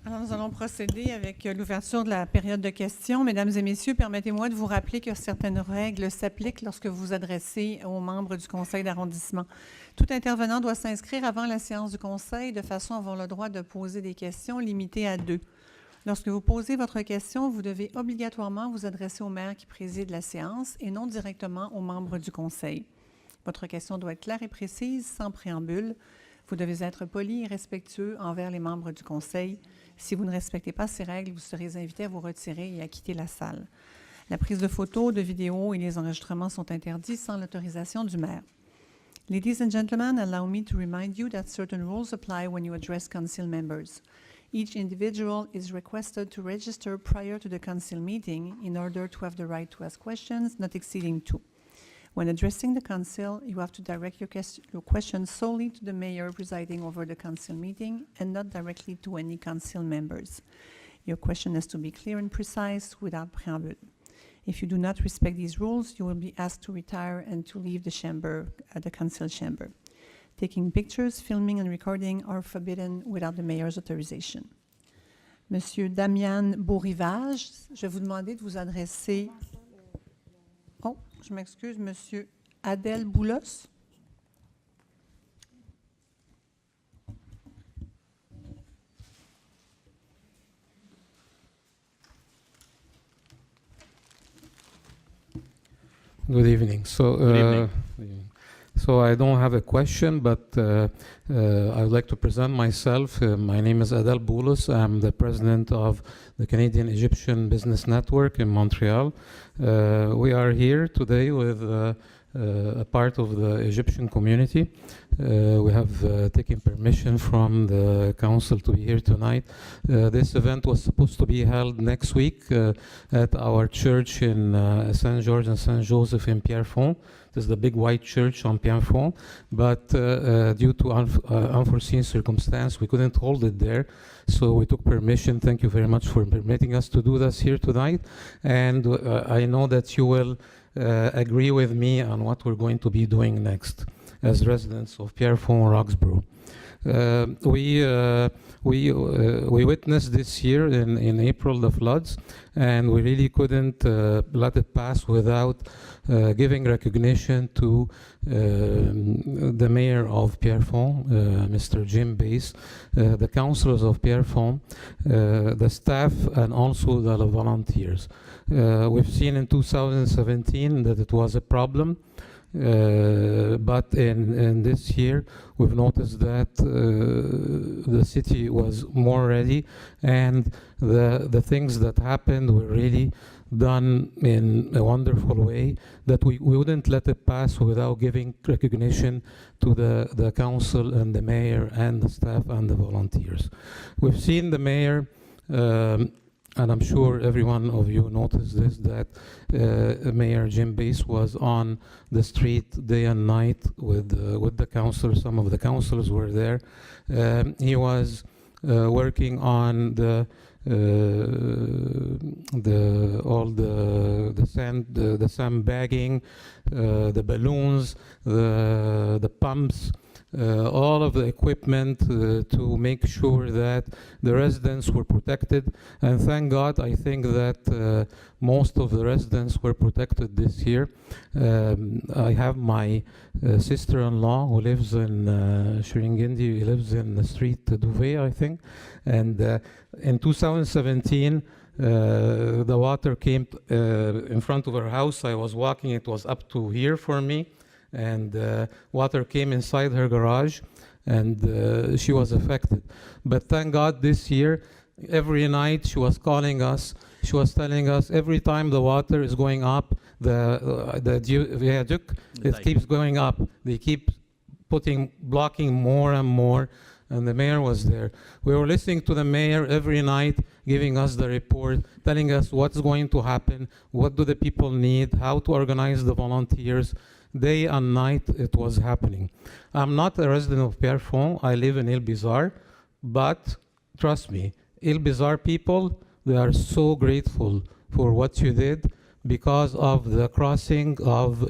Alors, nous allons procéder avec l'ouverture de la période de questions. Mesdames et messieurs, permettez-moi de vous rappeler que certaines règles s'appliquent lorsque vous vous adressez aux membres du conseil d'arrondissement. Tout intervenant doit s'inscrire avant la séance du conseil de façon à avoir le droit de poser des questions limitées à 2. Lorsque vous posez votre question, vous devez obligatoirement vous adresser au maire qui préside la séance et non directement aux membres du conseil. Votre question doit être claire et précise, sans préambule. Vous devez être poli et respectueux envers les membres du conseil. Si vous ne respectez pas ces règles, vous serez invité à vous retirer et à quitter la salle. La prise de photos, de vidéos et les enregistrements sont interdits sans l'autorisation du maire. Ladies and gentlemen, allow me to remind you that certain rules apply when you address council members. Each individual is requested to register prior to the council meeting in order to have the right to ask questions, not exceeding 2. When addressing the council, you have to direct your questions solely to the mayor presiding over the council meeting and not directly to any council members. Your question has to be clear and precise without preamble. If you do not respect these rules, you will be asked to retire and to leave the chamber, the council chamber. Taking pictures, filming and recording are forbidden without the mayor's authorization. Monsieur Damian Beaurivage, je vais vous demander de vous adresser... Oh, je m'excuse, Monsieur Adel Boulos. Good evening. Good evening. So I don't have a question, but I would like to present myself. My name is Adel Boulos. I'm the president of the Canadian Egyptian Business Network in Montreal. We are here today with a part of the Egyptian community. We have taken permission from the council to be here tonight. This event was supposed to be held next week at our church in St. George and St. Joseph in Pierrefonds. This is the big white church on Pierrefonds, but due to unforeseen circumstance, we couldn't hold it there. So we took permission. Thank you very much for permitting us to do this here tonight. And I know that you will agree with me on what we're going to be doing next as residents of Pierrefonds, Roxborough. We witnessed this year in April the floods, and we really couldn't let it pass without giving recognition to the mayor of Pierrefonds, Mr. Jim Bass, the councillors of Pierrefonds, the staff, and also the volunteers. We've seen in 2017 that it was a problem. But in this year, we've noticed that the city was more ready, and the things that happened were really done in a wonderful way, that we wouldn't let it pass without giving recognition to the council and the mayor and the staff and the volunteers. We've seen the mayor, and I'm sure every one of you noticed this, that Mayor Jim Bass was on the street day and night with the councillors. Some of the councillors were there. He was working on the sandbagging, the balloons, the pumps, all of the equipment to make sure that the residents were protected. And thank God, I think that most of the residents were protected this year. I have my sister-in-law who lives in Shiringindi. He lives in the street Duvet, I think. And in 2017, the water came in front of her house. I was walking, it was up to here for me. And water came inside her garage, and she was affected. But thank God this year, every night she was calling us. She was telling us every time the water is going up, the viaduct, it keeps going up. They keep blocking more and more. And the mayor was there. We were listening to the mayor every night, giving us the report, telling us what's going to happen, what do the people need, how to organize the volunteers. Day and night it was happening. I'm not a resident of Pierrefonds. I live in Île-Bizarre, but trust me, Île-Bizarre people, they are so grateful for what you did because of the crossing of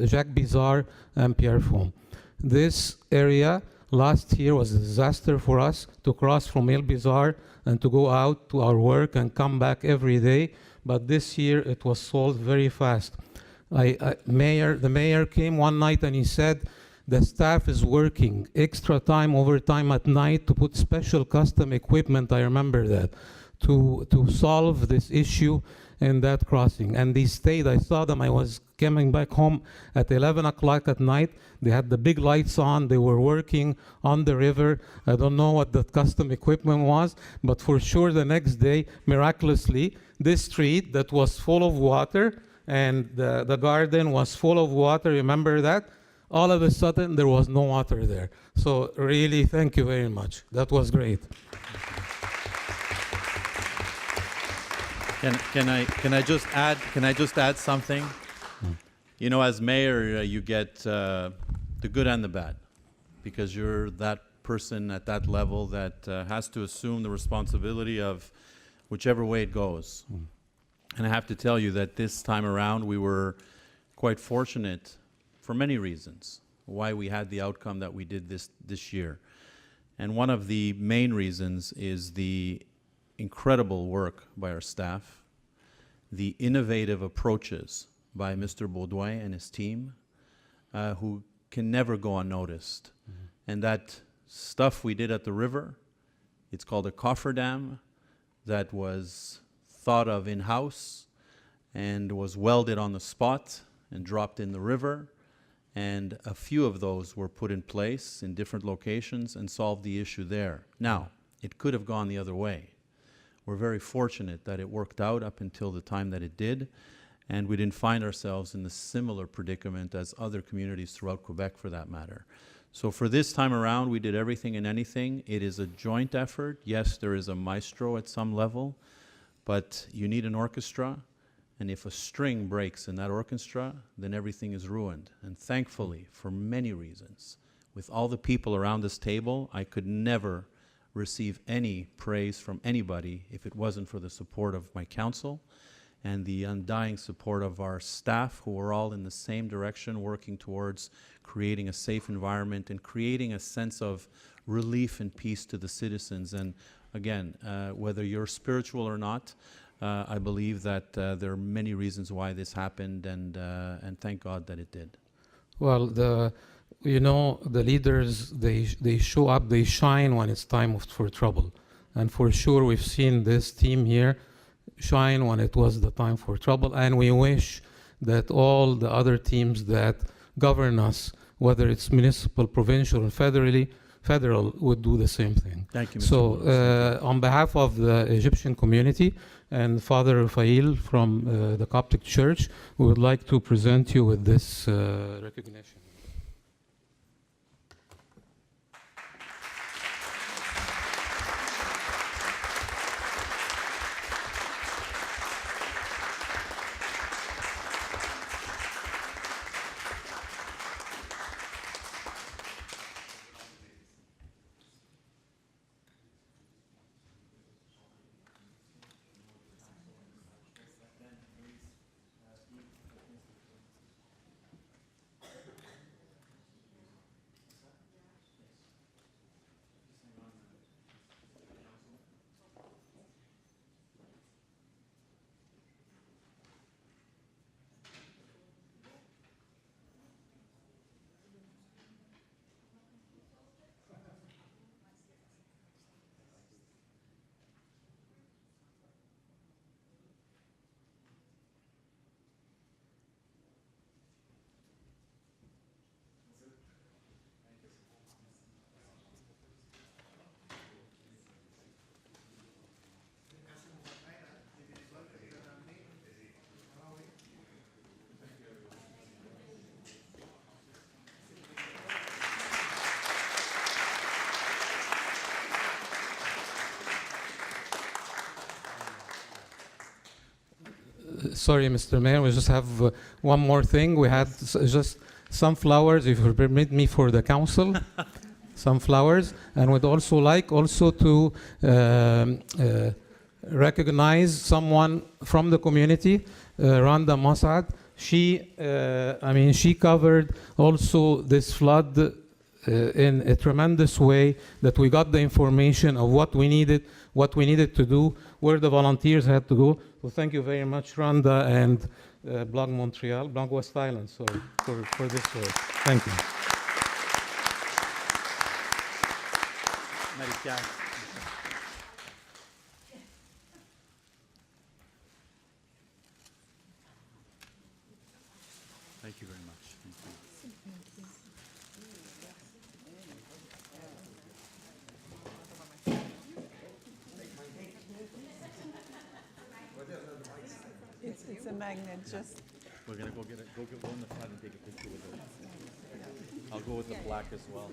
Jacques Bizarre and Pierrefonds. This area Last year was a disaster for us to cross from El Bizar and to go out to our work and come back every day. But this year it was solved very fast. The mayor came one night and he said, the staff is working extra time, overtime at night to put special custom equipment, I remember that, to solve this issue in that crossing. And they stayed, I saw them, I was coming back home at 11 o'clock at night. They had the big lights on, they were working on the river. I don't know what the custom equipment was, but for sure the next day, miraculously, this street that was full of water and the garden was full of water, remember that? All of a sudden, there was no water there. So really, thank you very much. That was great. Can I just add something? You know, as mayor, you get the good and the bad, because you're that person at that level that has to assume the responsibility of whichever way it goes. And I have to tell you that this time around, we were quite fortunate for many reasons why we had the outcome that we did this year. And one of the main reasons is the incredible work by our staff, the innovative approaches by Mr. Baudouin and his team, who can never go unnoticed. And that stuff we did at the river, it's called a cofferdam, that was thought of in-house and was welded on the spot and dropped in the river. And a few of those were put in place in different locations and solved the issue there. Now, it could have gone the other way. We're very fortunate that it worked out up until the time that it did, and we didn't find ourselves in the similar predicament as other communities throughout Quebec, for that matter. So for this time around, we did everything and anything. It is a joint effort. Yes, there is a maestro at some level, but you need an orchestra. And if a string breaks in that orchestra, then everything is ruined. And thankfully, for many reasons, with all the people around this table, I could never receive any praise from anybody if it wasn't for the support of my council and the undying support of our staff, who are all in the same direction, working towards creating a safe environment and creating a sense of relief and peace to the citizens. And again, whether you're spiritual or not, I believe that there are many reasons why this happened, and thank God that it did. Well, the leaders, they show up, they shine when it's time for trouble. And for sure, we've seen this team here shine when it was the time for trouble. And we wish that all the other teams that govern us, whether it's municipal, provincial, or federal, would do the same thing. Thank you, Mr. So Lewis. on behalf of the Egyptian community and Father Rafael from the Coptic Church, we would like to present you with this recognition. Sorry, Mr. Mayor, we just have one more thing. We had just some flowers, if you permit me, for the council. Some flowers. And we'd also like to recognize someone from the community, Randa Masad. She covered also this flood in a tremendous way, that we got the information of what we needed to do, where the volunteers had to go. So thank you very much, Rhonda and Blog Montreal, Blog West Island, sorry, for this work. Thank you. Marie-Pierre. Thank you very much. Thank you. It's a magnet, just. We're gonna go get one in the front and take a picture with it. I'll go with the black as well.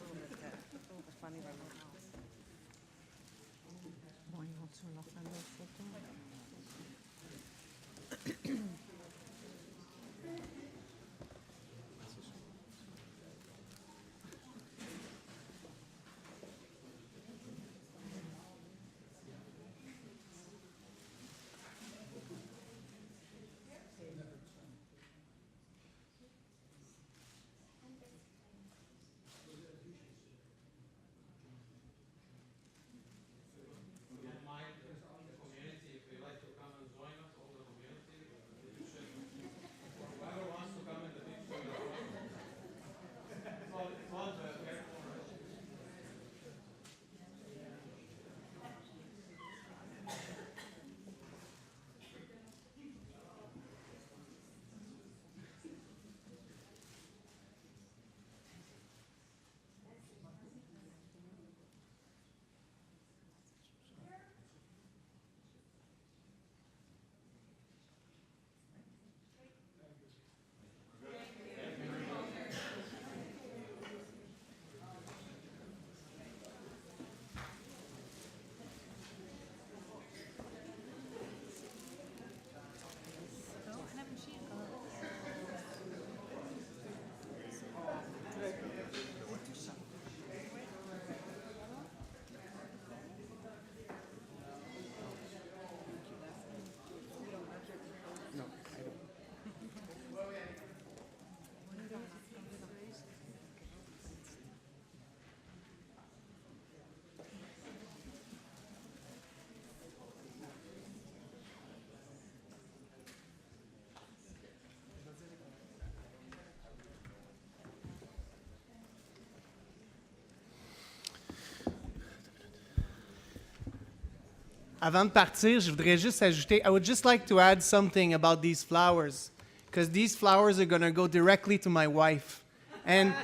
Avant de partir, je voudrais juste ajouter, I would just like to add something about these flowers, because these flowers are going to go directly to my wife. And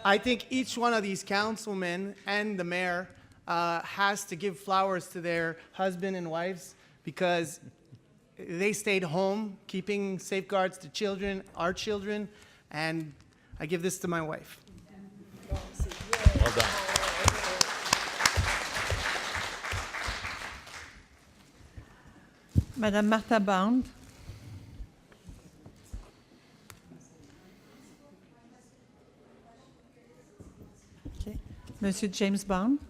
I think each one of these councilmen and the mayor has to give flowers to their husband and wives, because they stayed home, keeping safeguards to children, our children, and I give this to my wife. Well done. Madame Martha Bond. Okay. Monsieur James Bond.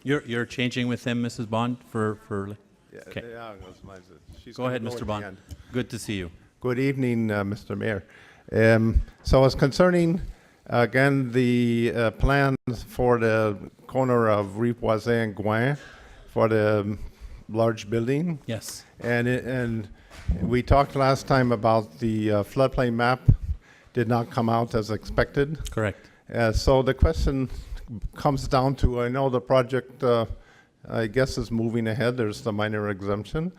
You're changing with him, Mrs. Bond, for Yeah, Okay. yeah, she's Go gonna ahead, at Mr. the Bond. end. Good to see you. Good evening, Mr. Mayor. So it's concerning, again, the plans for the corner of Rue Poisson and Gouin for the large building. Yes. And we talked last time about the floodplain map did not come out as expected. Correct. So the question comes down to, I know the project, I guess, is moving ahead. There's the minor exemption.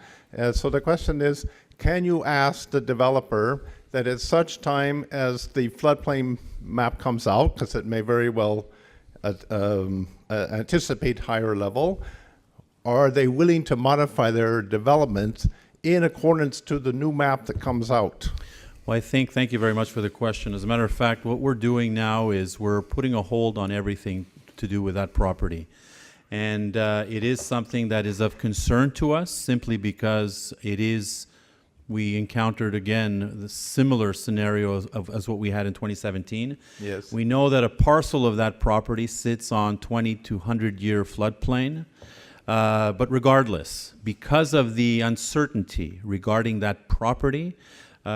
So the question is, can you ask the developer that at such time as the floodplain map comes out, because it may very well anticipate higher level, are they willing to modify their development in accordance to the new map that comes out? Well, thank you very much for the question. As a matter of fact, what we're doing now is we're putting a hold on everything to do with that property. And it is something that is of concern to us simply because we encountered again the similar scenario as what we had in 2017. Yes. We know that a parcel of that property sits on 20 to 100-year floodplain. But regardless, because of the uncertainty regarding that property,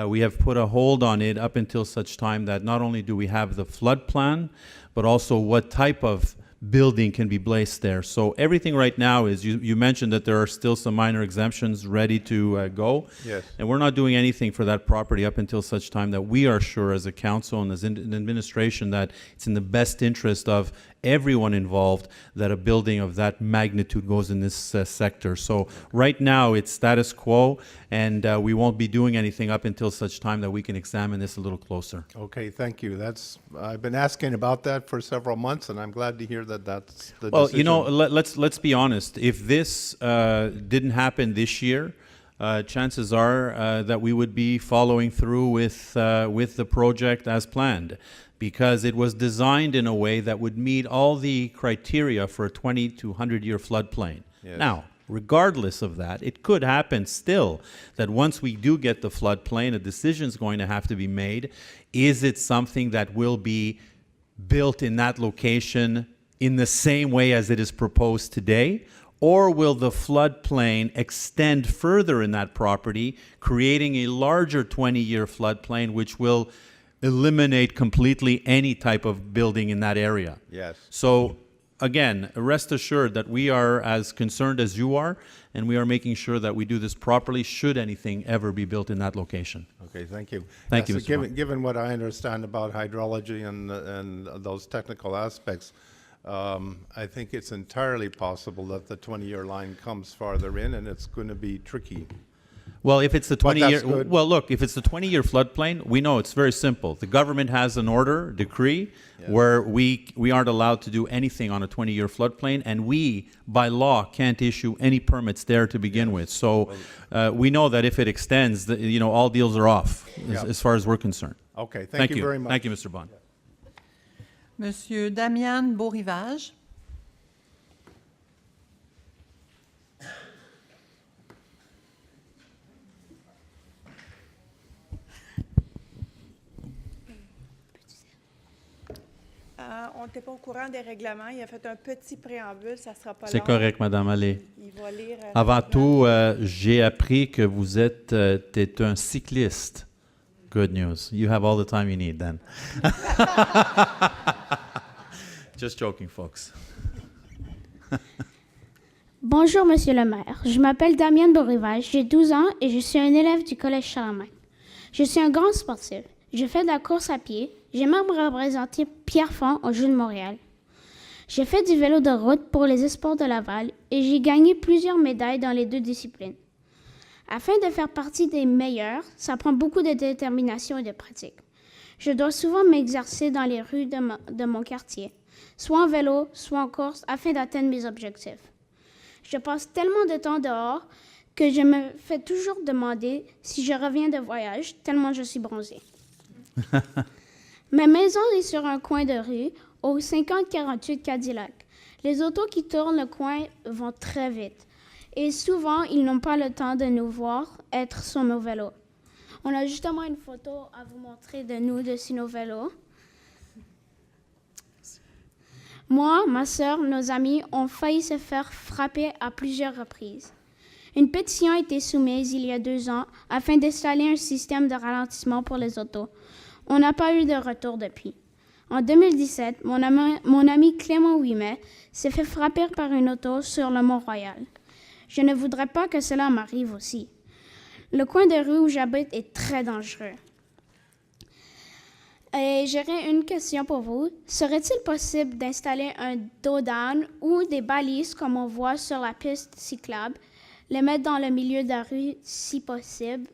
We have put a hold on it up until such time that not only do we have the flood plan, but also what type of building can be placed there. So everything right now is, you mentioned that there are still some minor exemptions ready to go. Yes. And we're not doing anything for that property up until such time that we are sure as a council and as an administration that it's in the best interest of everyone involved that a building of that magnitude goes in this sector. So right now it's status quo, and we won't be doing anything up until such time that we can examine this a little closer. Okay, thank you. I've been asking about that for several months, and I'm glad to hear that that's the Well, decision. you know, let's be honest. If this didn't happen this year, chances are that we would be following through with the project as planned, because it was designed in a way that would meet all the criteria for a 20 to 100-year floodplain. Yes. Now, regardless of that, it could happen still that once we do get the floodplain, a decision is going to have to be made. Is it something that will be built in that location in the same way as it is proposed today? Or will the floodplain extend further in that property, creating a larger 20-year floodplain, which will eliminate completely any type of building in that area? Yes. So again, rest assured that we are as concerned as you are, and we are making sure that we do this properly should anything ever be built in that location. Okay, thank you. Thank you, So Mr. Mark. given what I understand about hydrology and those technical aspects, I think it's entirely possible that the 20-year line comes farther in, and it's going to be tricky. Well, if it's the But that's 20-year, good. well, look, if it's the 20-year floodplain, we know it's very simple. The government has an order, decree, where we aren't allowed to do anything on a 20-year floodplain, and we, by law, can't issue any permits there to begin with. So we know that if it extends, all deals are off Yeah. as far as we're concerned. Okay, thank you very much. Thank you, Mr. Bond. Monsieur Damian Beaurivage. On n'était pas au courant des règlements. Il a fait un petit préambule, ça ne sera pas long. C'est correct, Madame Allais. Il va lire. Avant rapidement. tout, j'ai appris que vous êtes un cycliste. Good news. You have all the time you need then. Just joking, folks. Bonjour, Monsieur le maire. Je m'appelle Damien Beaurivage, j'ai 12 ans et je suis un élève du Collège Charlemagne. Je suis un grand sportif. Je fais de la course à pied. J'ai même représenté Pierrefonds aux Jeux de Montréal. J'ai fait du vélo de route pour les Espoirs de Laval et j'ai gagné plusieurs médailles dans les 2 disciplines. Afin de faire partie des meilleurs, ça prend beaucoup de détermination et de pratique. Je dois souvent m'exercer dans les rues de mon quartier, soit en vélo, soit en course, afin d'atteindre mes objectifs. Je passe tellement de temps dehors que je me fais toujours demander si je reviens de voyage, tellement je suis bronzée. Ma maison est sur un coin de rue, au 5048 Cadillac. Les autos qui tournent le coin vont très vite. Et souvent, ils n'ont pas le temps de nous voir être sur nos vélos. On a justement une photo à vous montrer de nous dessus nos vélos. Moi, ma sœur, nos amis ont failli se faire frapper à plusieurs reprises. Une pétition a été soumise il y a 2 ans afin d'installer un système de ralentissement pour les autos. On n'a pas eu de retour depuis. En 2017, mon ami Clément Ouimet s'est fait frapper par une auto sur le Mont-Royal. Je ne voudrais pas que cela m'arrive aussi. Le coin de rue où j'habite est très dangereux. Et j'aurais une question pour vous. Serait-il possible d'installer un dos-down ou des balises comme on voit sur la piste cyclable, les mettre dans le milieu de la rue si possible,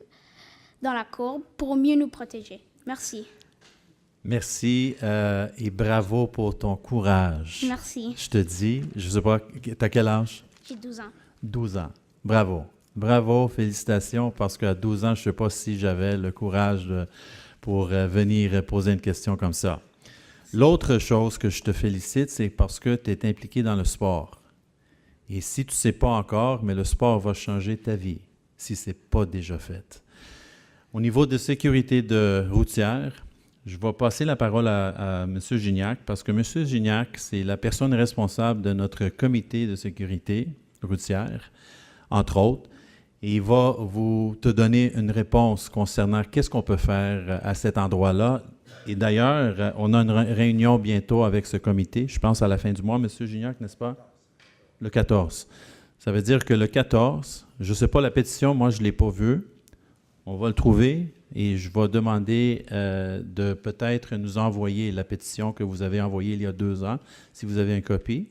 dans la courbe, pour mieux nous protéger? Merci. Merci et bravo pour ton courage. Merci. Je te dis, je sais pas, t'as quel âge? J'ai 12 ans. 12 ans. Bravo. Bravo, félicitations, parce qu'à 12 ans, je ne sais pas si j'avais le courage pour venir poser une question comme ça. L'autre chose que je te félicite, c'est parce que tu es impliqué dans le sport. Et si tu ne sais pas encore, mais le sport va changer ta vie, si ce n'est pas déjà fait. Au niveau de sécurité routière, je vais passer la parole à M. Gignac, parce que M. Gignac, c'est la personne responsable de notre comité de sécurité routière, entre autres. et il va te donner une réponse concernant qu'est-ce qu'on peut faire à cet endroit-là. Et d'ailleurs, on a une réunion bientôt avec ce comité, je pense à la fin du mois, M. Gignac, n'est-ce pas? Le 14. Ça veut dire que le 14, je ne sais pas la pétition, moi je ne l'ai pas vue. On va le trouver et je vais demander de peut-être nous envoyer la pétition que vous avez envoyée il y a 2 ans, si vous avez une copie.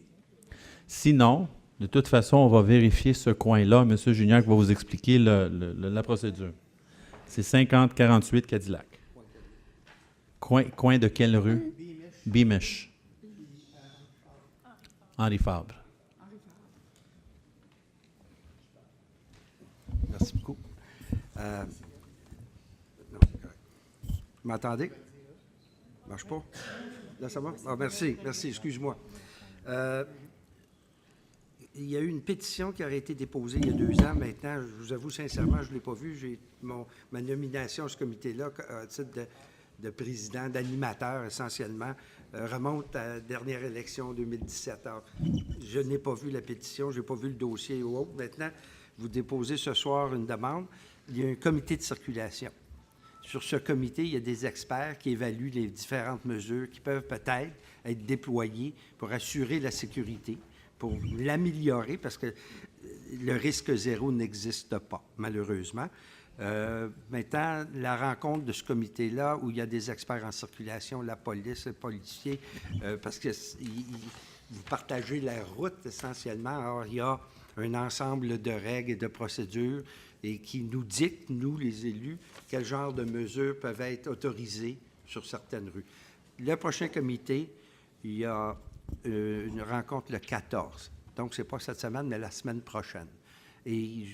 Sinon, de toute façon, on va vérifier ce coin-là. M. Gignac va vous expliquer la procédure. C'est 5048 Cadillac. Coin de quelle rue? Beamish. Henri Fabre. Merci beaucoup. Non, c'est correct. Vous m'entendez? Marche pas? Là, ça va? Ah, merci, excuse-moi. Il y a eu une pétition qui aurait été déposée il y a 2 ans maintenant. Je vous avoue sincèrement, je ne l'ai pas vue. J'ai ma nomination à ce comité-là, à titre de président, d'animateur essentiellement, remonte à la dernière élection en 2017. Alors, je n'ai pas vu la pétition, je n'ai pas vu le dossier ou autre. Maintenant, vous déposez ce soir une demande. Il y a un comité de circulation. Sur ce comité, il y a des experts qui évaluent les différentes mesures qui peuvent peut-être être déployées pour assurer la sécurité, pour l'améliorer, parce que le risque zéro n'existe pas, malheureusement. Maintenant, la rencontre de ce comité-là, où il y a des experts en circulation, la police, les policiers, parce que vous partagez la route essentiellement. Alors, il y a un ensemble de règles et de procédures et qui nous dictent, nous, les élus, quel genre de mesures peuvent être autorisées sur certaines rues. Le prochain comité, il y a une rencontre le 14. Donc, ce n'est pas cette semaine, mais la semaine prochaine. Et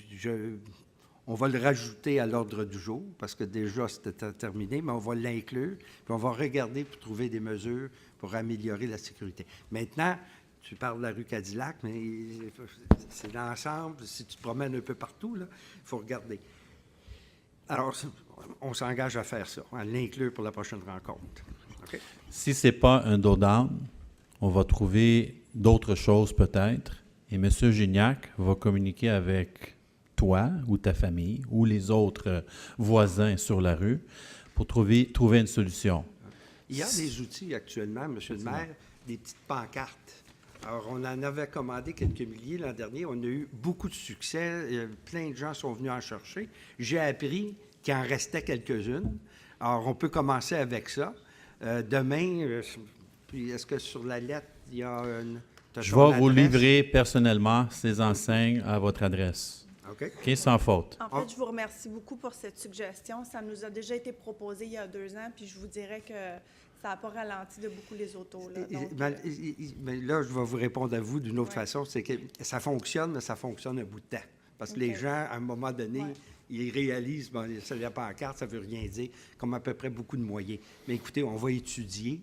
on va le rajouter à l'ordre du jour, parce que déjà, c'était terminé, mais on va l'inclure, puis on va regarder pour trouver des mesures pour améliorer la sécurité. Maintenant, tu parles de la rue Cadillac, mais c'est l'ensemble. Si tu te promènes un peu partout, il faut regarder. Alors, on s'engage à faire ça, à l'inclure pour la prochaine rencontre. Okay? Si ce n'est pas un do-down, on va trouver d'autres choses peut-être, et M. Gignac va communiquer avec toi ou ta famille ou les autres voisins sur la rue pour trouver une solution. Il y a des outils actuellement, M. le maire, des petites pancartes. Alors, on en avait commandé quelques milliers l'an dernier. On a eu beaucoup de succès. Plein de gens sont venus en chercher. J'ai appris qu'il en restait quelques-unes. Alors, on peut commencer avec ça. Demain, puis est-ce que sur la lettre, il y a une... Je vais vous livrer personnellement ces enseignes à votre adresse. OK. OK, sans faute. En fait, je vous remercie beaucoup pour cette suggestion. Ça nous a déjà été proposé il y a 2 ans, puis je vous dirais que ça n'a pas ralenti de beaucoup les autos. Là. Donc, mais là, je vais vous répondre à vous d'une autre façon. C'est que ça fonctionne, mais ça fonctionne un bout de temps. Parce que les gens, à un moment donné, ils réalisent, bon, ça, la pancarte, ça ne veut rien dire, comme à peu près beaucoup de moyens. Mais écoutez, on va étudier,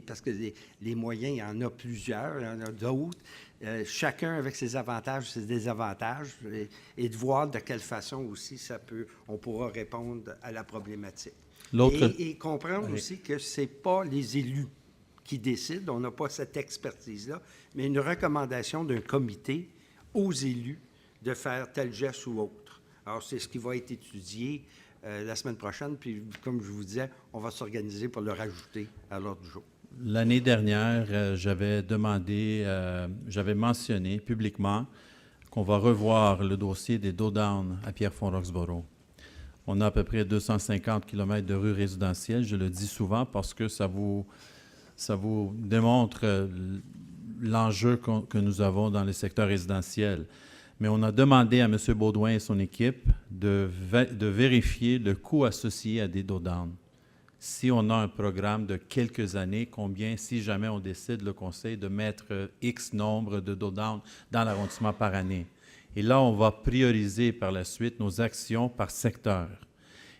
parce que les moyens, il y en a plusieurs, il y en a d'autres. Chacun avec ses avantages, ses désavantages, et de voir de quelle façon aussi on pourra répondre à la problématique. Et comprendre aussi que ce n'est pas les élus qui décident, on n'a pas cette expertise-là, mais une recommandation d'un comité aux élus de faire tel geste ou autre. Alors, c'est ce qui va être étudié la semaine prochaine, puis comme je vous disais, on va s'organiser pour le rajouter à l'ordre du jour. L'année dernière, j'avais mentionné publiquement qu'on va revoir le dossier des do-down à Pierrefonds-Roxboro. On a à peu près 250 km de rues résidentielles. Je le dis souvent parce que ça vous démontre l'enjeu que nous avons dans les secteurs résidentiels. Mais on a demandé à M. Baudouin et son équipe de vérifier le coût associé à des do-down. Si on a un programme de quelques années, combien, si jamais on décide, le conseil, de mettre X nombre de do-down dans l'arrondissement par année. Et là, on va prioriser par la suite nos actions par secteur.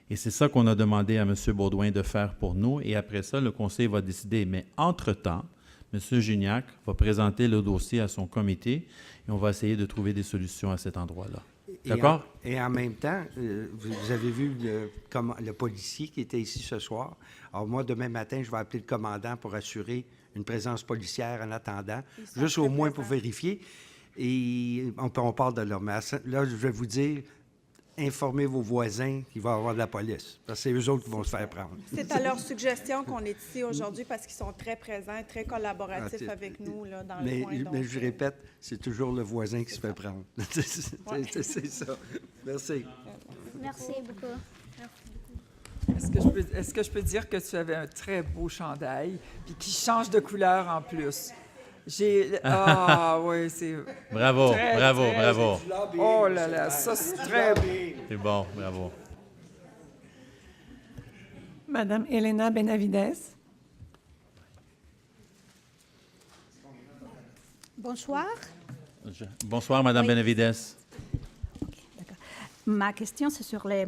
Et c'est ça qu'on a demandé à M. Baudouin de faire pour nous. Et après ça, le conseil va décider. Mais entre-temps, M. Gignac va présenter le dossier à son comité et on va essayer de trouver des solutions à cet endroit-là. D'accord? Et en même temps, vous avez vu le policier qui était ici ce soir. Alors moi, demain matin, je vais appeler le commandant pour assurer une présence policière en attendant, juste au moins pour vérifier. Et on parle de là. Mais là, je vais vous dire, informer vos voisins qu'il va y avoir de la police. Parce que c'est eux autres qui vont se faire prendre. C'est à leur suggestion qu'on est ici aujourd'hui parce qu'ils sont très présents et très collaboratifs avec nous là, dans le coin. Mais je répète, c'est toujours le voisin qui se fait prendre. C'est ça. Merci. Merci beaucoup. Est-ce que je peux dire que tu avais un très beau chandail, puis qui change de couleur en plus? Oui, c'est... Bravo, très, bravo, très- bravo. Oh là là, ça c'est très beau. C'est bon, bravo. Madame Elena Benavides. Bonsoir. Bonsoir, Madame Oui. Benavides. Ma question, c'est sur les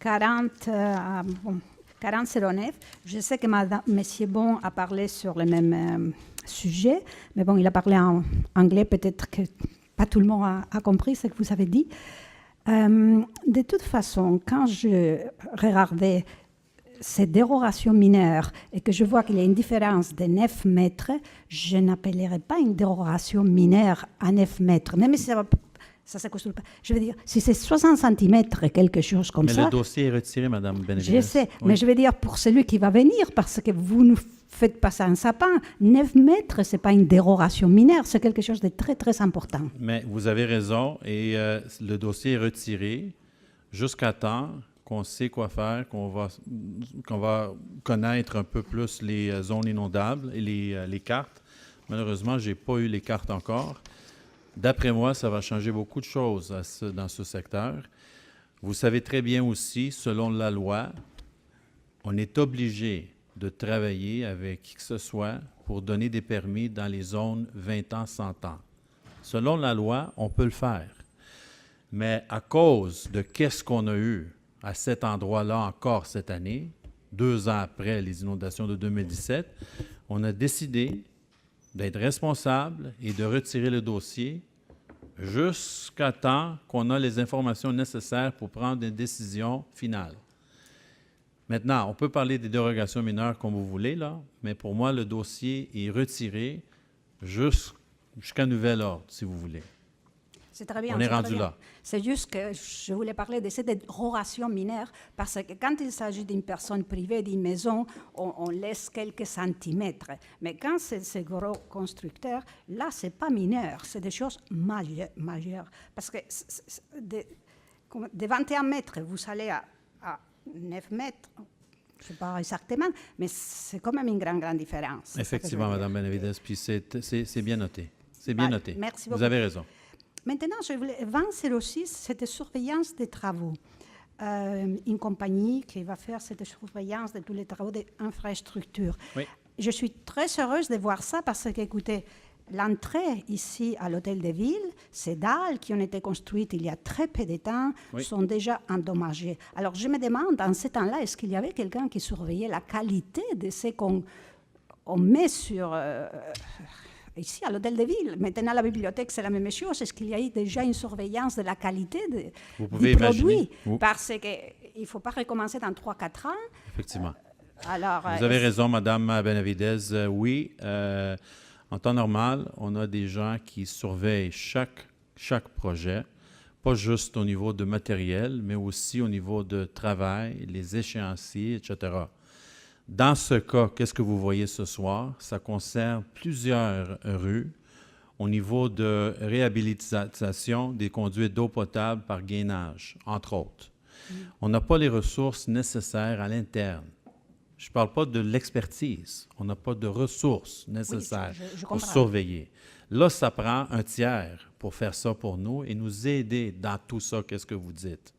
4009. Je sais que M. Bon a parlé sur le même sujet, mais bon, il a parlé en anglais, peut-être que pas tout le monde a compris ce que vous avez dit. De toute façon, quand je regardais ces dérogations mineures et que je vois qu'il y a une différence de 9 mètres, je n'appellerais pas une dérogation mineure à 9 mètres, même si ça se construit pas. Je veux dire, si c'est 60 cm, quelque chose comme Mais ça, le dossier est retiré, Madame Benavides. je sais, Oui. mais je veux dire pour celui qui va venir, parce que vous nous faites passer un sapin, 9 mètres, ce n'est pas une dérogation mineure, c'est quelque chose de très, très important. Mais vous avez raison, et le dossier est retiré jusqu'à temps qu'on sait quoi faire, qu'on va connaître un peu plus les zones inondables et les cartes. Malheureusement, je n'ai pas eu les cartes encore. D'après moi, ça va changer beaucoup de choses dans ce secteur. Vous savez très bien aussi, selon la loi, on est obligé de travailler avec qui que ce soit pour donner des permis dans les zones 20 ans, 100 ans. Selon la loi, on peut le faire. Mais à cause de qu'est-ce qu'on a eu à cet endroit-là encore cette année, 2 ans après les inondations de 2017, on a décidé d'être responsable et de retirer le dossier jusqu'à temps qu'on a les informations nécessaires pour prendre une décision finale. Maintenant, on peut parler des dérogations mineures comme vous voulez, là, mais pour moi, le dossier est retiré jusqu'à nouvel ordre, si vous voulez. C'est très bien. On est c'est très rendu bien. là. C'est juste que je voulais parler de cette dérogation mineure, parce que quand il s'agit d'une personne privée, d'une maison, on laisse quelques centimètres. Mais quand c'est ces gros constructeurs, là, ce n'est pas mineur, c'est des choses majeures. Parce que de 21 mètres, vous allez à 9 mètres, je ne sais pas exactement, mais c'est quand même une grande différence. Effectivement, Mme Benavides, puis c'est bien noté. C'est bien noté. Merci Vous beaucoup. avez raison. Maintenant, je voulais 2006, c'était surveillance des travaux. Une compagnie qui va faire cette surveillance de tous les travaux d'infrastructure. Oui. Je suis très heureuse de voir ça parce que, écoutez, l'entrée ici à l'hôtel de ville, ces dalles qui ont été construites il y a très peu de temps Oui. sont déjà endommagées. Alors, je me demande, dans ce temps-là, est-ce qu'il y avait quelqu'un qui surveillait la qualité de ce qu'on met sur... ici, à l'hôtel de ville. Maintenant, la bibliothèque, c'est la même chose. Est-ce qu'il y a eu déjà une surveillance de la qualité Vous pouvez du imaginer. produit? Parce qu'il ne faut pas recommencer dans 3-4 ans. Effectivement. Alors, Vous avez raison, Madame Benavides. Oui, en temps normal, on a des gens qui surveillent chaque projet, pas juste au niveau de matériel, mais aussi au niveau de travail, les échéanciers, etc. Dans ce cas, qu'est-ce que vous voyez ce soir? Ça concerne plusieurs rues au niveau de réhabilitation des conduites d'eau potable par gainage, entre autres. On n'a pas les ressources nécessaires à l'interne. Je ne parle pas de l'expertise. On n'a pas de ressources nécessaires je pour comprends. surveiller. Là, ça prend un tiers pour faire ça pour nous et nous aider dans tout ça, qu'est-ce que vous dites.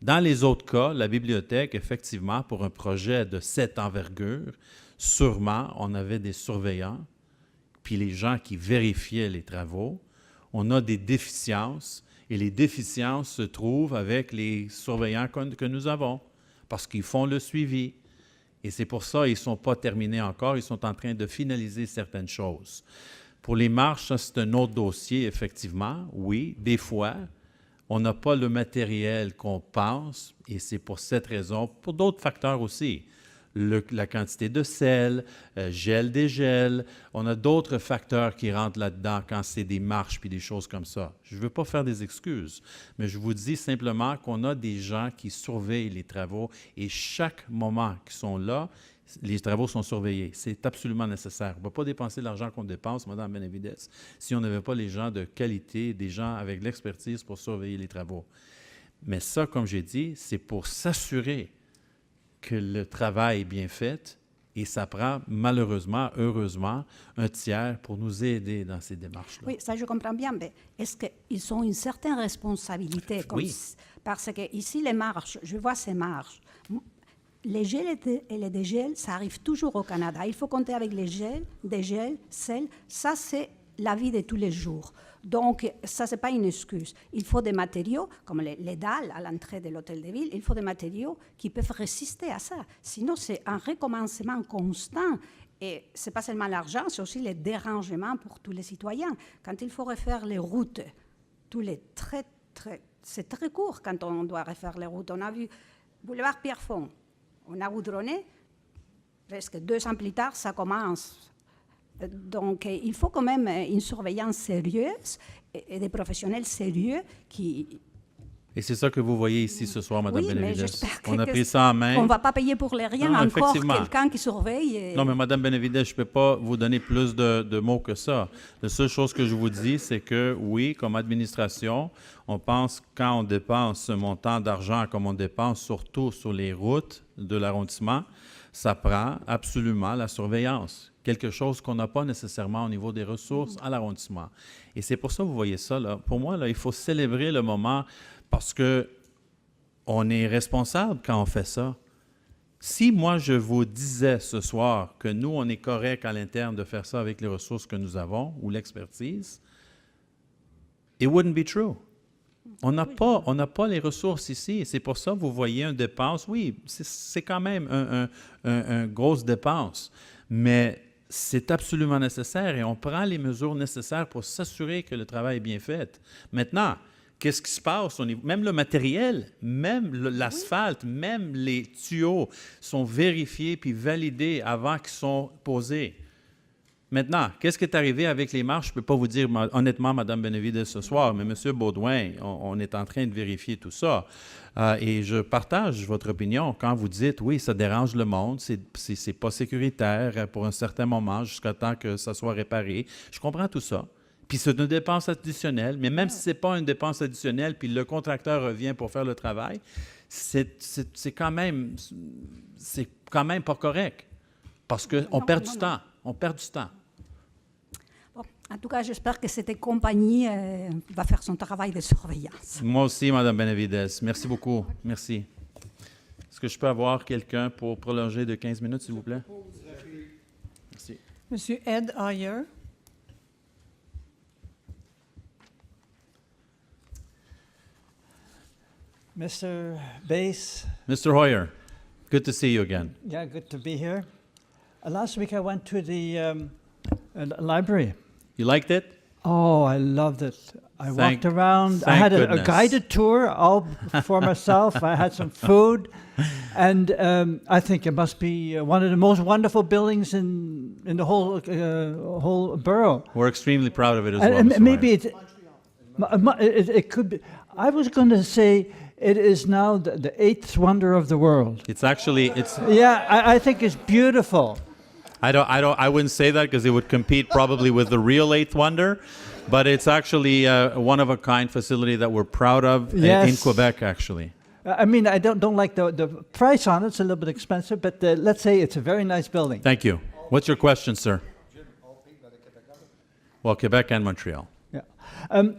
Dans les autres cas, la bibliothèque, effectivement, pour un projet de cette envergure, sûrement, on avait des surveillants, puis les gens qui vérifiaient les travaux. On a des déficiences, et les déficiences se trouvent avec les surveillants que nous avons, parce qu'ils font le suivi. Et c'est pour ça qu'ils ne sont pas terminés encore, ils sont en train de finaliser certaines choses. Pour les marches, ça, c'est un autre dossier, effectivement. Oui, des fois, on n'a pas le matériel qu'on pense, et c'est pour cette raison, pour d'autres facteurs aussi. la quantité de sel, gel, dégel. On a d'autres facteurs qui rentrent là-dedans quand c'est des marches puis des choses comme ça. Je ne veux pas faire des excuses, mais je vous dis simplement qu'on a des gens qui surveillent les travaux et chaque moment qu'ils sont là, les travaux sont surveillés. C'est absolument nécessaire. On ne va pas dépenser l'argent qu'on dépense, Mme Benavides, si on n'avait pas les gens de qualité, des gens avec l'expertise pour surveiller les travaux. Mais ça, comme j'ai dit, c'est pour s'assurer que le travail est bien fait et ça prend malheureusement, heureusement, un tiers pour nous aider dans ces démarches-là. Oui, ça je comprends bien, mais est-ce qu'ils ont une certaine responsabilité Oui. Parce que ici, les marches, je vois ces marches. Les gels et les dégels, ça arrive toujours au Canada. Il faut compter avec les gels, dégels, sel. Ça, c'est la vie de tous les jours. Donc, ça, ce n'est pas une excuse. Il faut des matériaux, comme les dalles à l'entrée de l'hôtel de ville, il faut des matériaux qui peuvent résister à ça. Sinon, c'est un recommencement constant. Et ce n'est pas seulement l'argent, c'est aussi les dérangements pour tous les citoyens. Quand il faut refaire les routes, c'est très court quand on doit refaire les routes. On a vu Boulevard Pierrefonds, on a goudronné, presque 2 ans plus tard, ça commence. Donc, il faut quand même une surveillance sérieuse et des professionnels sérieux qui... Et c'est ça que vous voyez ici ce soir, Mme Oui, mais Benavides. j'espère On a pris ça en main. qu'on ne va pas payer pour les rien, Non, encore effectivement. quelqu'un qui surveille. Non, mais Mme Benavides, je ne peux pas vous donner plus de mots que ça. La seule chose que je vous dis, c'est que oui, comme administration, on pense quand on dépense ce montant d'argent comme on dépense surtout sur les routes de l'arrondissement, ça prend absolument la surveillance. Quelque chose qu'on n'a pas nécessairement au niveau des ressources à l'arrondissement. Et c'est pour ça que vous voyez ça, là. Pour moi, là, il faut célébrer le moment parce qu'on est responsable quand on fait ça. Si moi, je vous disais ce soir que nous, on est correct à l'interne de faire ça avec les ressources que nous avons ou l'expertise, it wouldn't be true. On n'a pas les ressources ici. C'est pour ça que vous voyez une dépense. Oui, c'est quand même une grosse dépense, mais c'est absolument nécessaire et on prend les mesures nécessaires pour s'assurer que le travail est bien fait. Maintenant, qu'est-ce qui se passe au niveau, même le matériel, même l'asphalte, même les tuyaux sont vérifiés puis validés avant qu'ils sont posés. Maintenant, qu'est-ce qui est arrivé avec les marches? Je ne peux pas vous dire honnêtement, Mme Benavides, ce soir, mais M. Baudouin, on est en train de vérifier tout ça. Et je partage votre opinion quand vous dites, oui, ça dérange le monde, c'est pas sécuritaire pour un certain moment jusqu'à temps que ça soit réparé. Je comprends tout ça. Puis c'est une dépense additionnelle, mais même si ce n'est pas une dépense additionnelle, puis le contracteur revient pour faire le travail, c'est quand même pas correct. Parce qu'on perd du temps. On perd du temps. Bon, en tout cas, j'espère que cette compagnie va faire son travail de surveillance. Moi aussi, Mme Benavides. Merci beaucoup. Merci. Est-ce que je peux avoir quelqu'un pour prolonger de 15 minutes, s'il vous plaît? Merci. Monsieur Ed Hoyer. Mr. Bass. Mr. Hoyer, good to see you again. Yeah, good to be here. Last week I went to the library. You liked it? Oh, I loved it. I Thank- walked around. I thank had a goodness. guided tour all for myself. I had some food. And I think it must be one of the most wonderful buildings in the whole borough. We're extremely proud of it as well. And Mr. maybe Hoyer. it could be. I was going to say it is now the eighth wonder of the world. It's actually, Yeah, I think it's beautiful. I wouldn't say that because it would compete probably with the real Eighth Wonder, but it's actually a one-of-a-kind facility that we're proud of in Yes. Quebec, actually. I mean, I don't like the price on it. It's a little bit expensive, but let's say it's a very nice building. Thank you. What's your question, sir? Well, Quebec and Montreal. Yeah.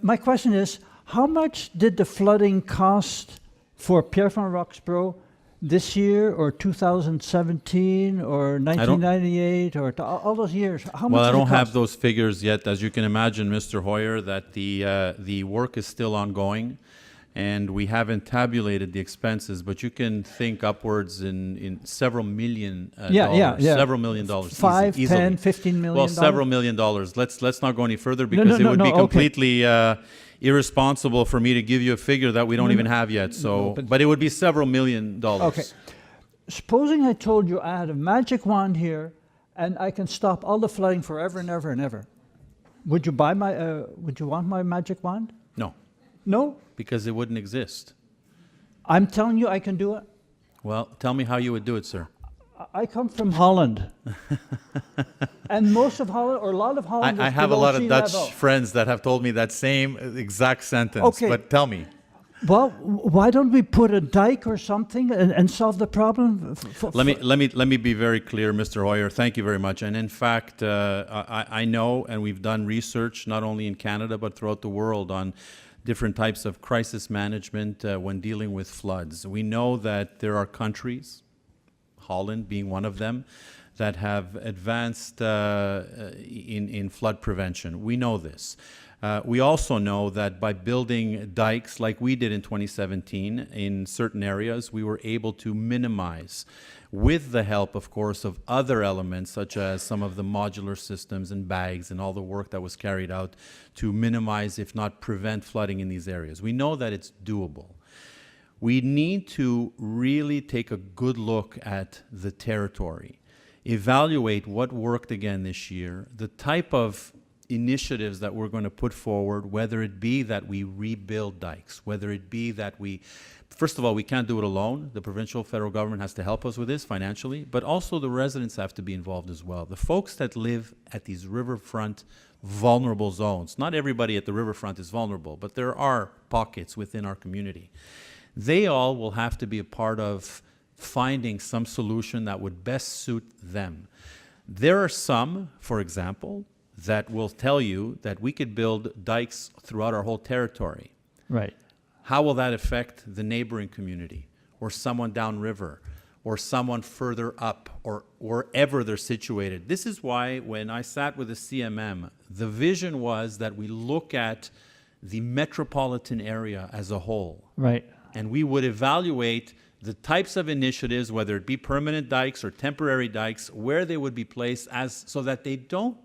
My question is, how much did the flooding cost for Pierrefonds Roxborough this year, or 2017, or 1998, or all those years? How much Well, I did it don't have cost? those figures yet. As you can imagine, Mr. Hoyer, that the work is still ongoing, and we haven't tabulated the expenses, but you can think upwards in several million dollars. Several $million dollars. 5, easily. 10, 15 million Well, several dollars? $million dollars. Let's not go any further because it would be okay. completely irresponsible for me to give you a figure that we don't even have yet. So, but- but it would be several $million dollars. Okay. supposing I told you I had a magic wand here and I can stop all the flooding forever and ever and ever. Would you want my magic wand? No, No? because it wouldn't exist. I'm telling you I can do it. Well, tell me how you would do it, sir. I come from Holland. And most of Holland, or a lot of Holland I is have a below lot of sea Dutch level. friends that have told me that same exact sentence. Okay. But tell me. Well, why don't we put a dike or something and solve the problem? Let me be very clear, Mr. Hoyer. Thank you very much. And in fact, I know, and we've done research not only in Canada but throughout the world on different types of crisis management when dealing with floods. We know that there are countries, Holland being one of them, that have advanced in flood prevention. We know this. We also know that by building dikes like we did in 2017 in certain areas, we were able to minimize, with the help, of course, of other elements such as some of the modular systems and bags and all the work that was carried out to minimize, if not prevent, flooding in these areas. We know that it's doable. We need to really take a good look at the territory, evaluate what worked again this year, the type of initiatives that we're going to put forward, whether it be that we rebuild dikes, whether it be that we, first of all, we can't do it alone. The provincial, federal government has to help us with this financially, but also the residents have to be involved as well. The folks that live at these riverfront vulnerable zones, not everybody at the riverfront is vulnerable, but there are pockets within our community. They all will have to be a part of finding some solution that would best suit them. There are some, for example, that will tell you that we could build dikes throughout our whole territory. Right. How will that affect the neighboring community or someone downriver or someone further up or wherever they're situated? This is why when I sat with the CMM, the vision was that we look at the metropolitan area as a whole. Right. And we would evaluate the types of initiatives, whether it be permanent dikes or temporary dikes, where they would be placed as so that they don't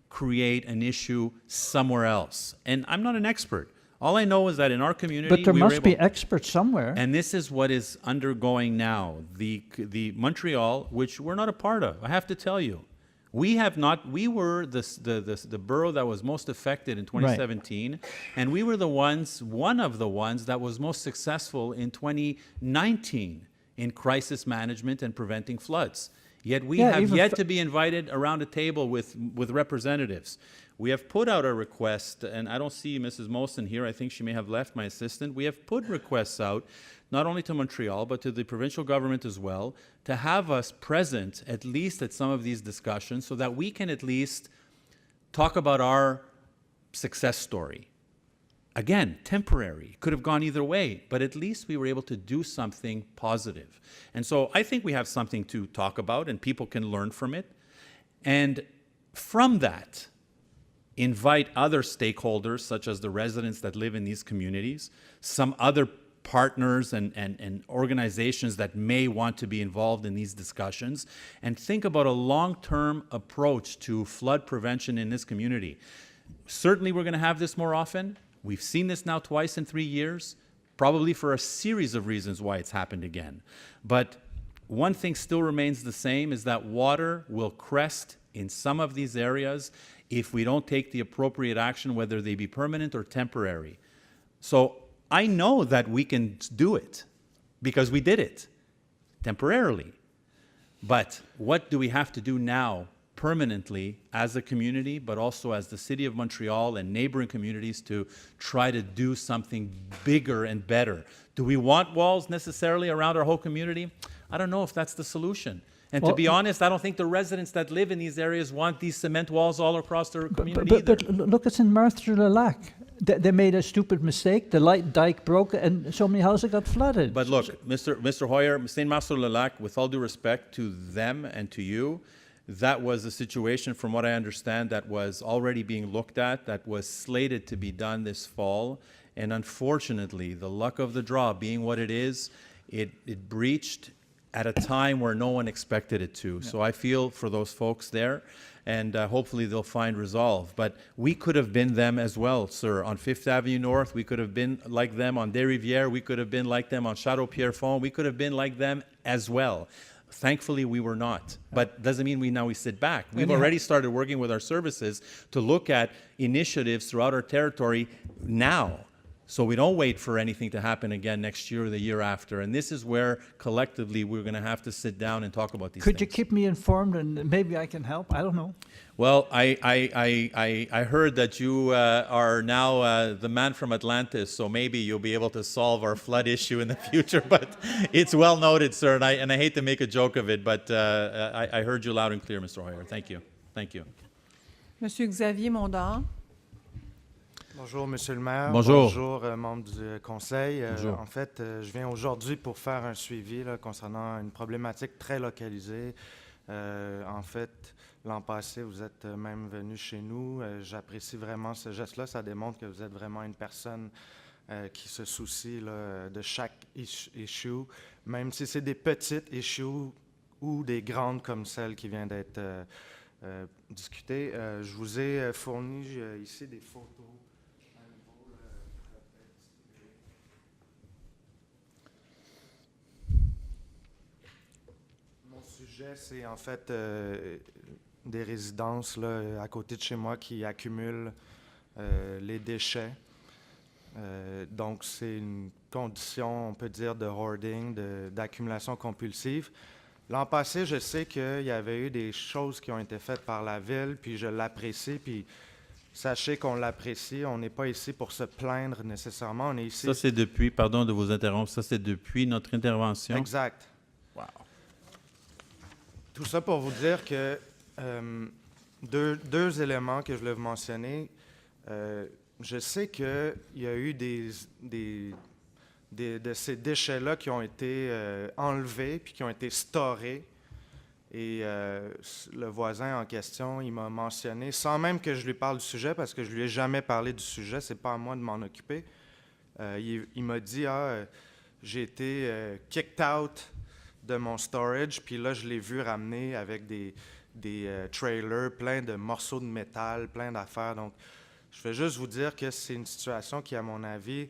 create an issue somewhere else. And I'm not an expert. All I know is that in our community, But there we were must be able- experts somewhere. and this is what is undergoing now. The Montreal, which we're not a part of, I have to tell you. We have not, we were the borough that was most affected in 2017, and we were one of the ones that was most successful in 2019 in crisis management and preventing floods. Yet we Yeah, have even yet to be invited around a table with representatives. We have put out a request, and I don't see Mrs. Molson here. I think she may have left, my assistant. We have put requests out, not only to Montreal, but to the provincial government as well, to have us present at least at some of these discussions so that we can at least talk about our success story. Again, temporary, could have gone either way, but at least we were able to do something positive. And so I think we have something to talk about and people can learn from it. And from that, invite other stakeholders, such as the residents that live in these communities, some other partners and organizations that may want to be involved in these discussions, and think about a long-term approach to flood prevention in this community. Certainly we're going to have this more often. We've seen this now twice in 3 years, probably for a series of reasons why it's happened again. But one thing still remains the same, is that water will crest in some of these areas if we don't take the appropriate action, whether they be permanent or temporary. So I know that we can do it because we did it temporarily. But what do we have to do now permanently as a community, but also as the City of Montreal and neighboring communities to try to do something bigger and better? Do we want walls necessarily around our whole community? I don't know if that's the solution. And to be honest, I don't think the residents that live in these areas want these cement walls all across their community either. But look, it's in Martre-le-Lac. They made a stupid mistake. The light dike broke, and so many houses got flooded. But look, Mr. Hoyer, St. Martre-le-Lac, with all due respect to them and to you, that was a situation, from what I understand, that was already being looked at, that was slated to be done this fall. And unfortunately, the luck of the draw being what it is, it breached at a time where no one expected it to. So I feel for those folks there, and hopefully they'll find resolve. But we could have been them as well, sir. On Fifth Avenue North, we could have been like them on Des Rivières. We could have been like them on Château-Pierrefonds. We could have been like them as well. Thankfully, we were not. But doesn't mean we sit back. We've already started working with our services to look at initiatives throughout our territory now. So we don't wait for anything to happen again next year or the year after. And this is where collectively we're going to have to sit down and talk about these Could you things. keep me informed and maybe I can help? I don't know. Well, I heard that you are now the man from Atlantis, so maybe you'll be able to solve our flood issue in the future. But it's well noted, sir, and I hate to make a joke of it, but I heard you loud and clear, Mr. Hoyer. Thank you. Thank you. Monsieur Xavier Mondor. Bonjour, Monsieur le maire. Bonjour. Bonjour, membres du conseil. Bonjour. En fait, je viens aujourd'hui pour faire un suivi là, concernant une problématique très localisée. En fait, l'an passé, vous êtes même venu chez nous. J'apprécie vraiment ce geste-là. Ça démontre que vous êtes vraiment une personne qui se soucie là, de chaque issue, même si c'est des petites issues ou des grandes comme celle qui vient d'être discutée. Je vous ai fourni ici des photos. Le sujet, c'est en fait des résidences là, à côté de chez moi qui accumulent les déchets. Donc, c'est une condition, on peut dire, de hoarding, d'accumulation compulsive. L'an passé, je sais qu'il y avait eu des choses qui ont été faites par la Ville, puis je l'apprécie, puis sachez qu'on l'apprécie. On n'est pas ici pour se plaindre nécessairement. On est ici... Ça, c'est depuis, pardon de vous interrompre, ça, c'est depuis notre intervention. Exact. Wow. Tout ça pour vous dire que deux éléments que je voulais vous mentionner. Je sais qu'il y a eu de ces déchets-là qui ont été enlevés puis qui ont été storés. Et le voisin en question, il m'a mentionné, sans même que je lui parle du sujet, parce que je lui ai jamais parlé du sujet, c'est pas à moi de m'en occuper. Il m'a dit, j'ai été kicked out de mon storage, puis là, je l'ai vu ramener avec des trailers, plein de morceaux de métal, plein d'affaires. Donc, je vais juste vous dire que c'est une situation qui, à mon avis,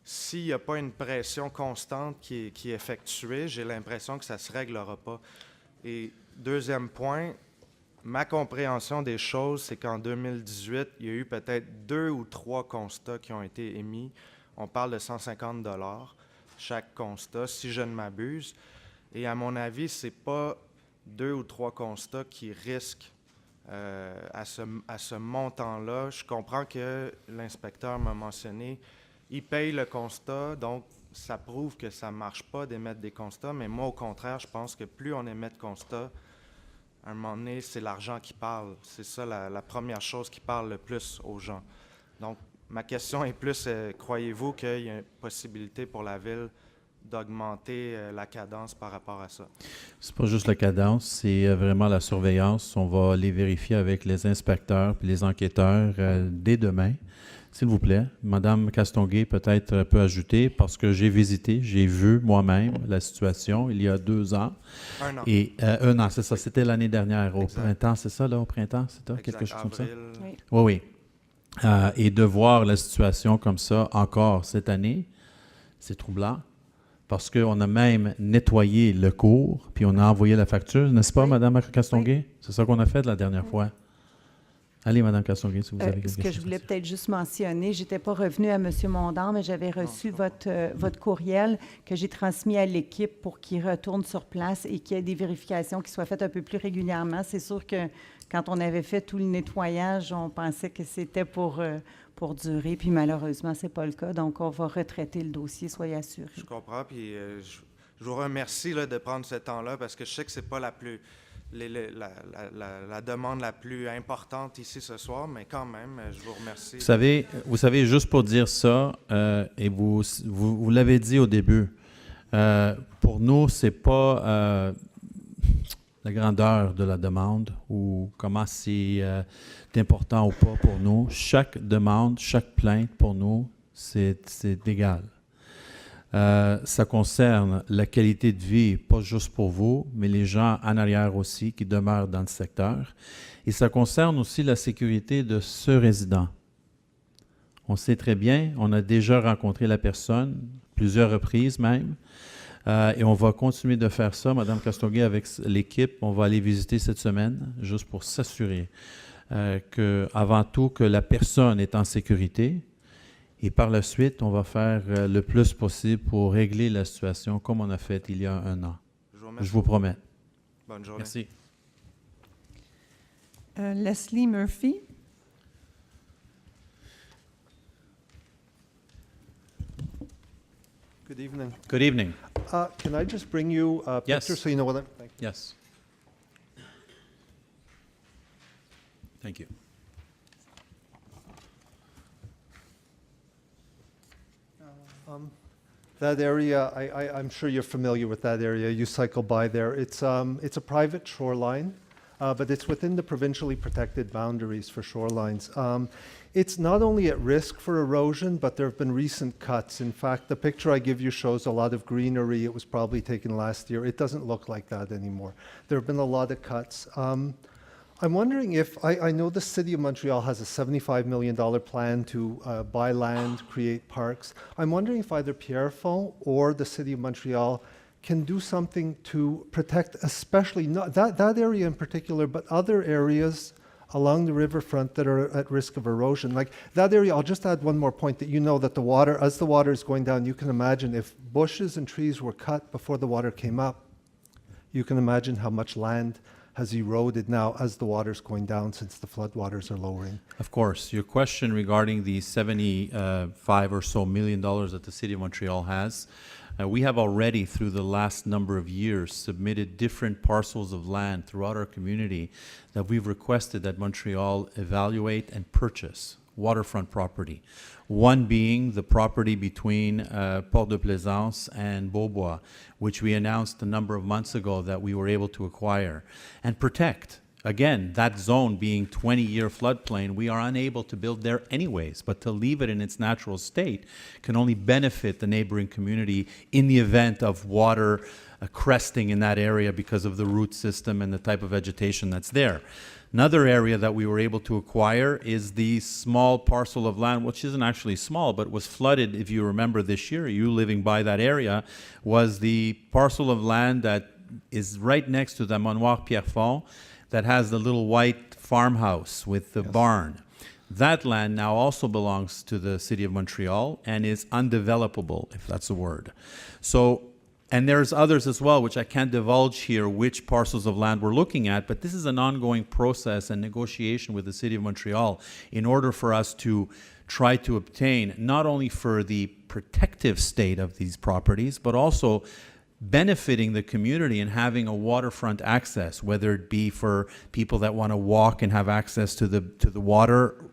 s'il n'y a pas une pression constante qui est effectuée, j'ai l'impression que ça ne se réglera pas. Et deuxième point, ma compréhension des choses, c'est qu'en 2018, il y a eu peut-être 2 ou 3 constats qui ont été émis. On parle de 150 $ chaque constat, si je ne m'abuse. Et à mon avis, ce n'est pas 2 ou 3 constats qui risquent à ce montant-là. Je comprends que l'inspecteur m'a mentionné, il paye le constat, donc ça prouve que ça ne marche pas d'émettre des constats, mais moi, au contraire, je pense que plus on émet de constats, à un moment donné, c'est l'argent qui parle. C'est ça la première chose qui parle le plus aux gens. Donc, ma question est plus, croyez-vous qu'il y a une possibilité pour la Ville d'augmenter la cadence par rapport à ça? C'est pas juste la cadence, c'est vraiment la surveillance. On va les vérifier avec les inspecteurs et les enquêteurs dès demain. S'il vous plaît, Madame Castonguay peut-être peut ajouter, parce que j'ai visité, j'ai vu moi-même la situation il y a 2 ans. 1 an. Et 1 an, c'est ça, c'était l'année dernière, au Exact. printemps, c'est ça, là, au printemps, c'est ça, Exact, quelque chose comme ça? avril. Oui. Oui, oui. Et de voir la situation comme ça encore cette année, c'est troublant, parce qu'on a même nettoyé le cours, puis on a envoyé la facture, n'est-ce pas, Oui. Madame Castonguay? C'est ça qu'on a fait la dernière fois. Allez, Madame Castonguay, si vous avez quelque Ce que chose. je voulais peut-être juste mentionner, je n'étais pas revenue à M. Mondor, mais j'avais reçu votre courriel que j'ai transmis à l'équipe pour qu'il retourne sur place et qu'il y ait des vérifications qui soient faites un peu plus régulièrement. C'est sûr que quand on avait fait tout le nettoyage, on pensait que c'était pour durer, puis malheureusement, ce n'est pas le cas. Donc, on va retraiter le dossier, soyez assurés. Je comprends, puis je vous remercie là, de prendre ce temps-là, parce que je sais que ce n'est pas la demande la plus importante ici ce soir, mais quand même, je vous remercie. Vous savez, juste pour dire ça, et vous l'avez dit au début, pour nous, ce n'est pas la grandeur de la demande ou comment c'est important ou pas pour nous. Chaque demande, chaque plainte pour nous, c'est égal. Ça concerne la qualité de vie, pas juste pour vous, mais les gens en arrière aussi qui demeurent dans le secteur. Et ça concerne aussi la sécurité de ce résident. On sait très bien, on a déjà rencontré la personne, plusieurs reprises même, et on va continuer de faire ça, Mme Castonguay, avec l'équipe. On va aller visiter cette semaine, juste pour s'assurer avant tout que la personne est en sécurité. Et par la suite, on va faire le plus possible pour régler la situation comme on a fait il y a un an. Je vous promets. Bonne journée. Merci. Leslie Murphy. Good evening. Good evening. Can I just bring you a Yes. picture so you know what I'm... Thank you. Yes. Thank you. That area, I'm sure you're familiar with that area. You cycle by there. It's a private shoreline, but it's within the provincially protected boundaries for shorelines. It's not only at risk for erosion, but there have been recent cuts. In fact, the picture I give you shows a lot of greenery. It was probably taken last year. It doesn't look like that anymore. There have been a lot of cuts. I'm wondering if, I know the City of Montreal has a $75 million plan to buy land, create parks. I'm wondering if either Pierrefonds or the City of Montreal can do something to protect, especially not that area in particular, but other areas along the riverfront that are at risk of erosion. Like that area, I'll just add one more point, that you know that the water, as the water is going down, you can imagine if bushes and trees were cut before the water came up, you can imagine how much land has eroded now as the water's going down since the floodwaters are lowering. Of course. Your question regarding the $75 or so million that the City of Montreal has, we have already, through the last number of years, submitted different parcels of land throughout our community that we've requested that Montreal evaluate and purchase waterfront property. One being the property between Port de Plaisance and Beaubois, which we announced a number of months ago that we were able to acquire and protect. Again, that zone being 20-year floodplain, we are unable to build there anyways, but to leave it in its natural state can only benefit the neighboring community in the event of water cresting in that area because of the root system and the type of vegetation that's there. Another area that we were able to acquire is the small parcel of land, which isn't actually small, but was flooded, if you remember this year, you living by that area, was the parcel of land that is right next to the Manoir Pierrefonds that has the little white farmhouse with the barn. That land now also belongs to the City of Montreal and is undevelopable, if that's a word. So, and there's others as well, which I can't divulge here which parcels of land we're looking at, but this is an ongoing process and negotiation with the City of Montreal in order for us to try to obtain not only for the protective state of these properties, but also benefiting the community and having a waterfront access, whether it be for people that want to walk and have access to the water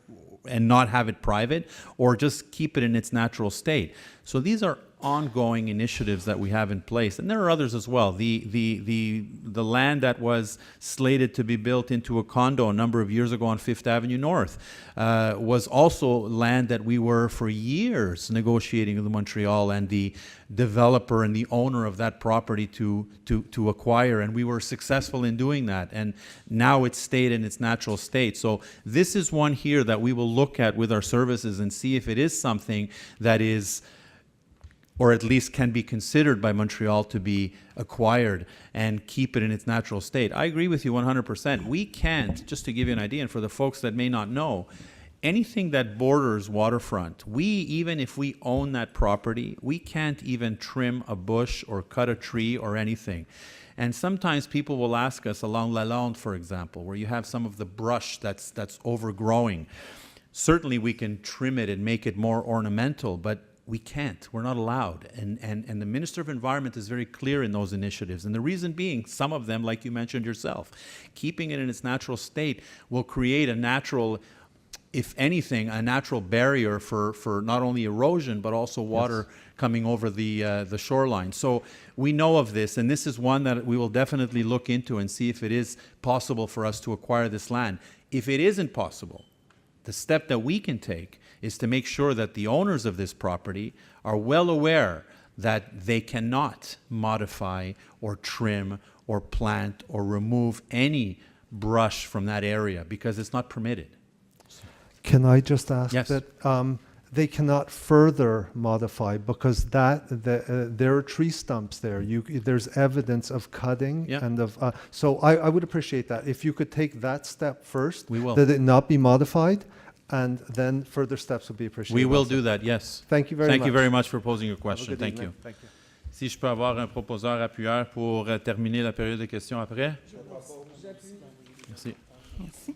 and not have it private, or just keep it in its natural state. So these are ongoing initiatives that we have in place, and there are others as well. The land that was slated to be built into a condo a number of years ago on Fifth Avenue North was also land that we were for years negotiating with Montreal and the developer and the owner of that property to acquire, and we were successful in doing that, and now it's stayed in its natural state. So this is one here that we will look at with our services and see if it is something that is, or at least can be considered by Montreal to be acquired and keep it in its natural state. I agree with you 100%. We can't, just to give you an idea, and for the folks that may not know, anything that borders waterfront, even if we own that property, we can't even trim a bush or cut a tree or anything. And sometimes people will ask us along Lalonde, for example, where you have some of the brush that's overgrowing. Certainly we can trim it and make it more ornamental, but we can't. We're not allowed. And the Minister of Environment is very clear in those initiatives. And the reason being, some of them, like you mentioned yourself, keeping it in its natural state will create a natural, if anything, a natural barrier for not only erosion, but also water coming over the shoreline. So we know of this, and this is one that we will definitely look into and see if it is possible for us to acquire this land. If it isn't possible, the step that we can take is to make sure that the owners of this property are well aware that they cannot modify or trim or plant or remove any brush from that area because it's not permitted. Can I just ask Yes. that they cannot further modify because there are tree stumps there. There's evidence of cutting Yeah. and of. So I would appreciate that if you could take that step first. We will. That it not be modified, and then further steps would be appreciated. We will also. do that, yes. Thank you very Thank much. you very much for posing your Have a question. good Thank evening. you. Thank you. Si je peux avoir un proposeur appuyeur pour terminer la période de questions après. Merci. Merci.